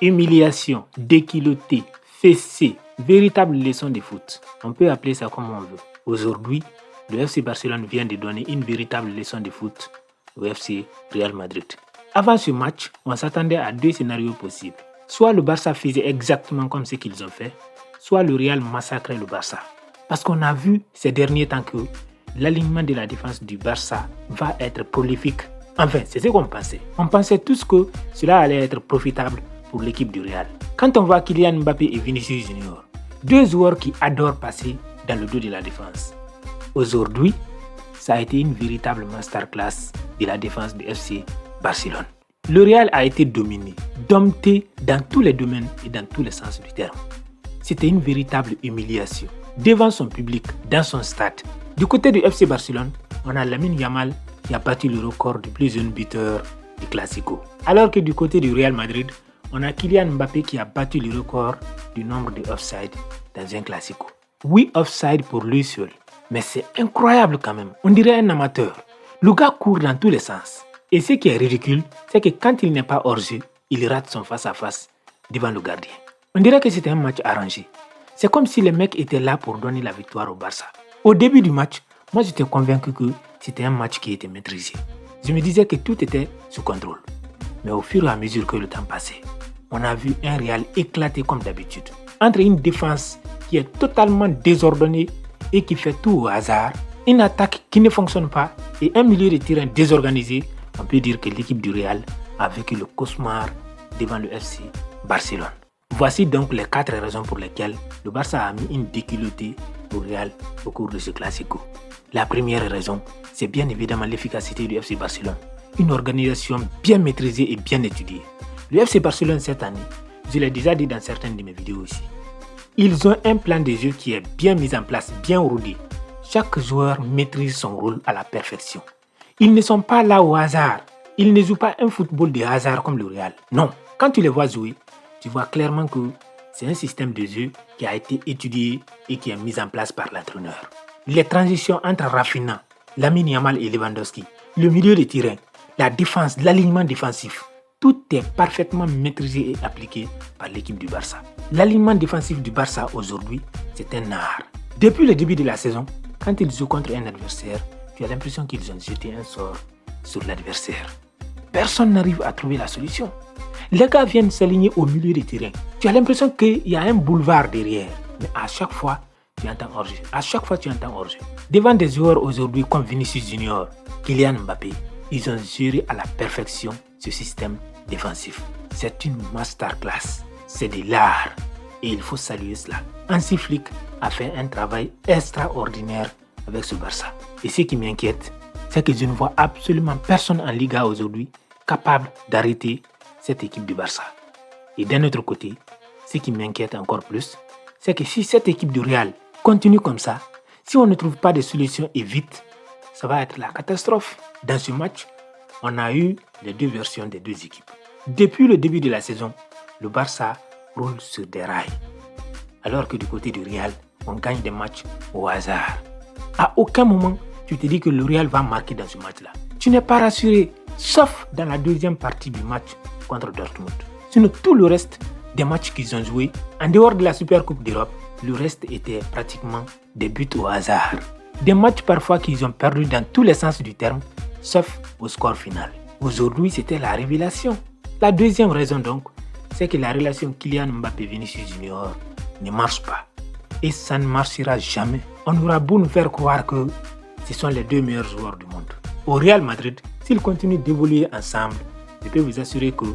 Humiliation, déculotté, fessé, véritable leçon de foot. On peut appeler ça comme on veut. Aujourd'hui, le FC Barcelone vient de donner une véritable leçon de foot au FC Real Madrid. Avant ce match, on s'attendait à deux scénarios possibles. Soit le Barça faisait exactement comme ce qu'ils ont fait, soit le Real massacrait le Barça. Parce qu'on a vu ces derniers temps que l'alignement de la défense du Barça va être prolifique. Enfin, c'est ce qu'on pensait. On pensait tous que cela allait être profitable pour l'équipe du Real. Quand on voit Kylian Mbappé et Vinicius Junior, deux joueurs qui adorent passer dans le dos de la défense. Aujourd'hui, ça a été une véritable masterclass de la défense du FC Barcelone. Le Real a été dominé, dompté dans tous les domaines et dans tous les sens du terme. C'était une véritable humiliation. Devant son public, dans son stade. Du côté du FC Barcelone, on a Lamine Yamal qui a battu le record du plus jeune buteur du Classico. Alors que du côté du Real Madrid, on a Kylian Mbappé qui a battu le record du nombre de offside dans un Classico. Oui, offside pour lui seul, mais c'est incroyable quand même. On dirait un amateur. Le gars court dans tous les sens. Et ce qui est ridicule, c'est que quand il n'est pas hors-jeu, il rate son face-à-face devant le gardien. On dirait que c'était un match arrangé. C'est comme si les mecs étaient là pour donner la victoire au Barça. Au début du match, moi j'étais convaincu que c'était un match qui était maîtrisé. Je me disais que tout était sous contrôle. Mais au fur et à mesure que le temps passait, on a vu un Real éclater comme d'habitude. Entre une défense qui est totalement désordonnée et qui fait tout au hasard, une attaque qui ne fonctionne pas et un milieu de terrain désorganisé, on peut dire que l'équipe du Real a vécu le cauchemar devant le FC Barcelone. Voici donc les 4 raisons pour lesquelles le Barça a mis une déculottée au Real au cours de ce Classico. La première raison, c'est bien évidemment l'efficacité du FC Barcelone. Une organisation bien maîtrisée et bien étudiée. Le FC Barcelone cette année, je l'ai déjà dit dans certaines de mes vidéos aussi, ils ont un plan de jeu qui est bien mis en place, bien rodé. Chaque joueur maîtrise son rôle à la perfection. Ils ne sont pas là au hasard. Ils ne jouent pas un football de hasard comme le Real. Non, quand tu les vois jouer, tu vois clairement que c'est un système de jeu qui a été étudié et qui est mis en place par l'entraîneur. Les transitions entre Rafinha, Lamine Yamal et Lewandowski, le milieu de terrain, la défense, l'alignement défensif, tout est parfaitement maîtrisé et appliqué par l'équipe du Barça. L'alignement défensif du Barça aujourd'hui, c'est un art. Depuis le début de la saison, quand ils jouent contre un adversaire, tu as l'impression qu'ils ont jeté un sort sur l'adversaire. Personne n'arrive à trouver la solution. Les gars viennent s'aligner au milieu du terrain. Tu as l'impression qu'il y a un boulevard derrière. Mais à chaque fois, tu entends hors-jeu. Devant des joueurs aujourd'hui comme Vinicius Junior, Kylian Mbappé, ils ont géré à la perfection ce système défensif. C'est une masterclass. C'est de l'art. Et il faut saluer cela. Hansi Flick a fait un travail extraordinaire avec ce Barça. Et ce qui m'inquiète, c'est que je ne vois absolument personne en Liga aujourd'hui capable d'arrêter cette équipe du Barça. Et d'un autre côté, ce qui m'inquiète encore plus, c'est que si cette équipe du Real continue comme ça, si on ne trouve pas de solution et vite, ça va être la catastrophe. Dans ce match, on a eu les deux versions des deux équipes. Depuis le début de la saison, le Barça roule sur des rails. Alors que du côté du Real, on gagne des matchs au hasard. À aucun moment, tu te dis que le Real va marquer dans ce match-là. Tu n'es pas rassuré, sauf dans la deuxième partie du match contre Dortmund. Sinon, tout le reste des matchs qu'ils ont joués, en dehors de la Super Coupe d'Europe, le reste était pratiquement des buts au hasard. Des matchs parfois qu'ils ont perdu dans tous les sens du terme, sauf au score final. Aujourd'hui, c'était la révélation. La deuxième raison donc, c'est que la relation Kylian Mbappé-Vinicius Junior ne marche pas. Et ça ne marchera jamais. On aura beau nous faire croire que ce sont les deux meilleurs joueurs du monde. Au Real Madrid, s'ils continuent d'évoluer ensemble, je peux vous assurer que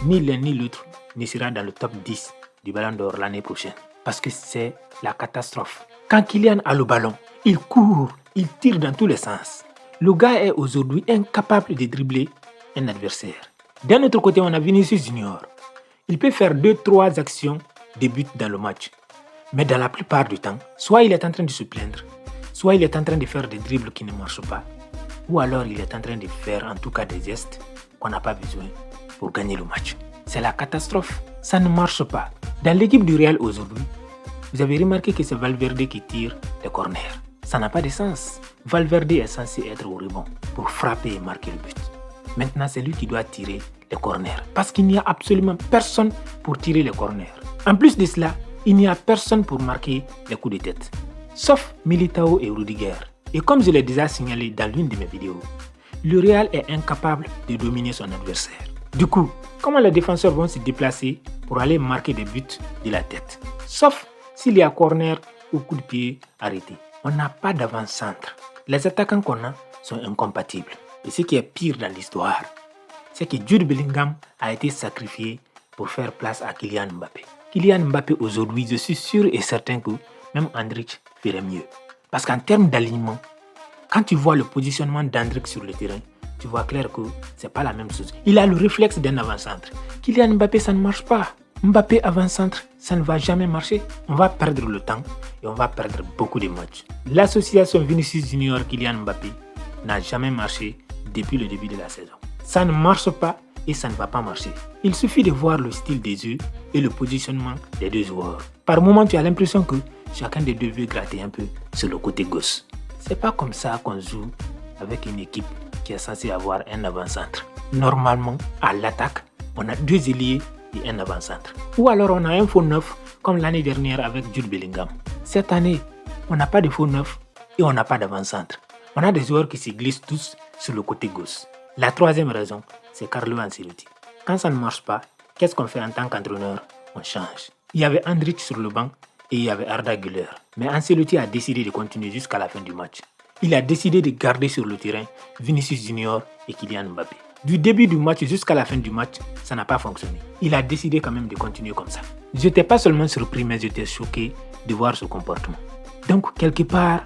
ni l'un ni l'autre ne sera dans le top 10 du Ballon d'Or l'année prochaine. Parce que c'est la catastrophe. Quand Kylian a le ballon, il court, il tire dans tous les sens. Le gars est aujourd'hui incapable de dribbler un adversaire. D'un autre côté, on a Vinicius Junior. Il peut faire 2-3 actions de but dans le match. Mais dans la plupart du temps, soit il est en train de se plaindre, soit il est en train de faire des dribbles qui ne marchent pas, ou alors il est en train de faire en tout cas des gestes qu'on n'a pas besoin pour gagner le match. C'est la catastrophe. Ça ne marche pas. Dans l'équipe du Real aujourd'hui, vous avez remarqué que c'est Valverde qui tire les corners. Ça n'a pas de sens. Valverde est censé être au rebond pour frapper et marquer le but. Maintenant, c'est lui qui doit tirer les corners. Parce qu'il n'y a absolument personne pour tirer les corners. En plus de cela, il n'y a personne pour marquer les coups de tête. Sauf Militao et Rudiger. Et comme je l'ai déjà signalé dans l'une de mes vidéos, le Real est incapable de dominer son adversaire. Du coup, comment les défenseurs vont se déplacer pour aller marquer des buts de la tête? Sauf s'il y a corner ou coup de pied arrêté. On n'a pas d'avant-centre. Les attaquants qu'on a sont incompatibles. Et ce qui est pire dans l'histoire, c'est que Jude Bellingham a été sacrifié pour faire place à Kylian Mbappé. Kylian Mbappé aujourd'hui, je suis sûr et certain que même Endrick ferait mieux. Parce qu'en termes d'alignement, quand tu vois le positionnement d'Endrick sur le terrain, tu vois clair que c'est pas la même chose. Il a le réflexe d'un avant-centre. Kylian Mbappé, ça ne marche pas. Mbappé avant-centre, ça ne va jamais marcher. On va perdre le temps et on va perdre beaucoup de matchs. L'association Vinicius Junior Kylian Mbappé n'a jamais marché depuis le début de la saison. Ça ne marche pas et ça ne va pas marcher. Il suffit de voir le style des yeux et le positionnement des deux joueurs. Par moments, tu as l'impression que chacun des deux veut gratter un peu sur le côté gauche. C'est pas comme ça qu'on joue avec une équipe qui est censée avoir un avant-centre. Normalement, à l'attaque, on a deux ailiers et un avant-centre. Ou alors on a un faux neuf comme l'année dernière avec Jude Bellingham. Cette année, on n'a pas de faux neuf et on n'a pas d'avant-centre. On a des joueurs qui se glissent tous sur le côté gauche. La troisième raison, c'est Carlo Ancelotti. Quand ça ne marche pas, qu'est-ce qu'on fait en tant qu'entraîneur? On change. Il y avait Endrick sur le banc et il y avait Arda Güler. Mais Ancelotti a décidé de continuer jusqu'à la fin du match. Il a décidé de garder sur le terrain Vinicius Junior et Kylian Mbappé. Du début du match jusqu'à la fin du match, ça n'a pas fonctionné. Il a décidé quand même de continuer comme ça. Je n'étais pas seulement surpris, mais j'étais choqué de voir ce comportement. Donc, quelque part,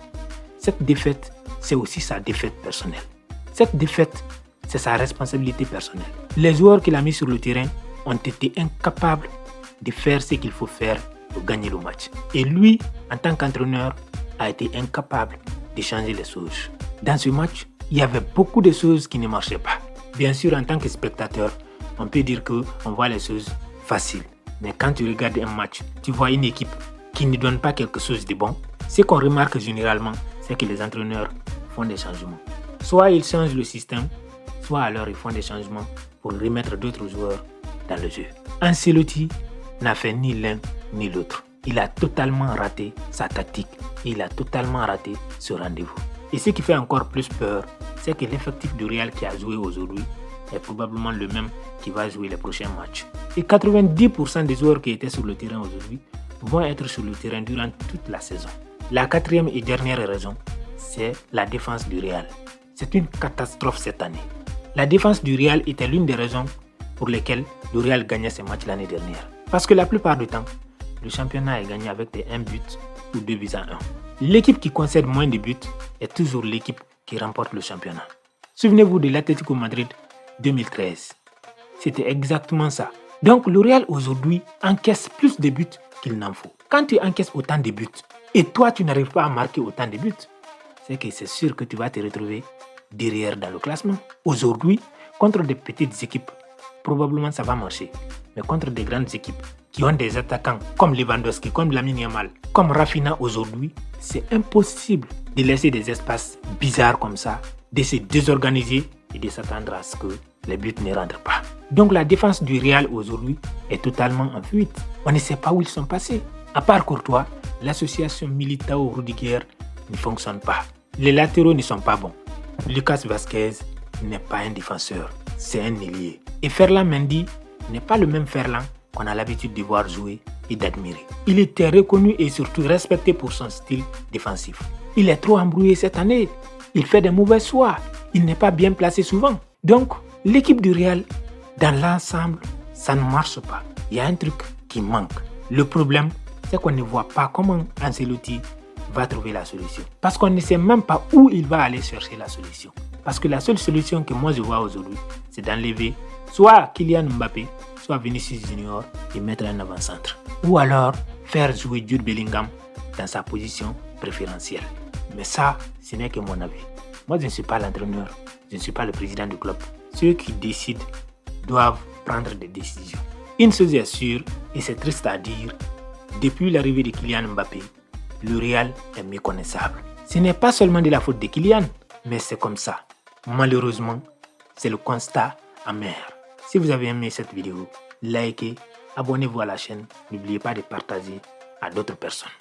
cette défaite, c'est aussi sa défaite personnelle. Cette défaite, c'est sa responsabilité personnelle. Les joueurs qu'il a mis sur le terrain ont été incapables de faire ce qu'il faut faire pour gagner le match. Et lui, en tant qu'entraîneur, a été incapable de changer les choses. Dans ce match, il y avait beaucoup de choses qui ne marchaient pas. Bien sûr, en tant que spectateur, on peut dire qu'on voit les choses faciles. Mais quand tu regardes un match, tu vois une équipe qui ne donne pas quelque chose de bon. Ce qu'on remarque généralement, c'est que les entraîneurs font des changements. Soit ils changent le système, soit alors ils font des changements pour remettre d'autres joueurs dans le jeu. Ancelotti n'a fait ni l'un ni l'autre. Il a totalement raté sa tactique. Il a totalement raté ce rendez-vous. Et ce qui fait encore plus peur, c'est que l'effectif du Real qui a joué aujourd'hui est probablement le même qui va jouer les prochains matchs. Et 90% des joueurs qui étaient sur le terrain aujourd'hui vont être sur le terrain durant toute la saison. La quatrième et dernière raison, c'est la défense du Real. C'est une catastrophe cette année. La défense du Real était l'une des raisons pour lesquelles le Real gagnait ses matchs l'année dernière. Parce que la plupart du temps, le championnat est gagné avec des 1 but ou 2 buts à 1. L'équipe qui concède moins de buts est toujours l'équipe qui remporte le championnat. Souvenez-vous de l'Atlético Madrid 2013. C'était exactement ça. Donc le Real aujourd'hui encaisse plus de buts qu'il n'en faut. Quand tu encaisses autant de buts et toi tu n'arrives pas à marquer autant de buts, c'est que c'est sûr que tu vas te retrouver derrière dans le classement. Aujourd'hui, contre des petites équipes, probablement ça va marcher. Mais contre des grandes équipes qui ont des attaquants comme Lewandowski, comme Lamine Yamal, comme Rafinha aujourd'hui, c'est impossible de laisser des espaces bizarres comme ça, de se désorganiser et de s'attendre à ce que les buts ne rentrent pas. Donc la défense du Real aujourd'hui est totalement en fuite. On ne sait pas où ils sont passés. À part Courtois, l'association Militao-Rudiger ne fonctionne pas. Les latéraux ne sont pas bons. Lucas Vazquez n'est pas un défenseur, c'est un ailier. Et Ferland Mendy n'est pas le même Ferland qu'on a l'habitude de voir jouer et d'admirer. Il était reconnu et surtout respecté pour son style défensif. Il est trop embrouillé cette année. Il fait des mauvais choix. Il n'est pas bien placé souvent. Donc, l'équipe du Real, dans l'ensemble, ça ne marche pas. Il y a un truc qui manque. Le problème, c'est qu'on ne voit pas comment Ancelotti va trouver la solution. Parce qu'on ne sait même pas où il va aller chercher la solution. Parce que la seule solution que moi je vois aujourd'hui, c'est d'enlever soit Kylian Mbappé, soit Vinicius Junior et mettre un avant-centre. Ou alors faire jouer Jude Bellingham dans sa position préférentielle. Mais ça, ce n'est que mon avis. Moi, je ne suis pas l'entraîneur, je ne suis pas le président du club. Ceux qui décident doivent prendre des décisions. Une chose est sûre, et c'est triste à dire, depuis l'arrivée de Kylian Mbappé, le Real est méconnaissable. Ce n'est pas seulement de la faute de Kylian, mais c'est comme ça. Malheureusement, c'est le constat amer. Si vous avez aimé cette vidéo, likez, abonnez-vous à la chaîne. N'oubliez pas de partager à d'autres personnes.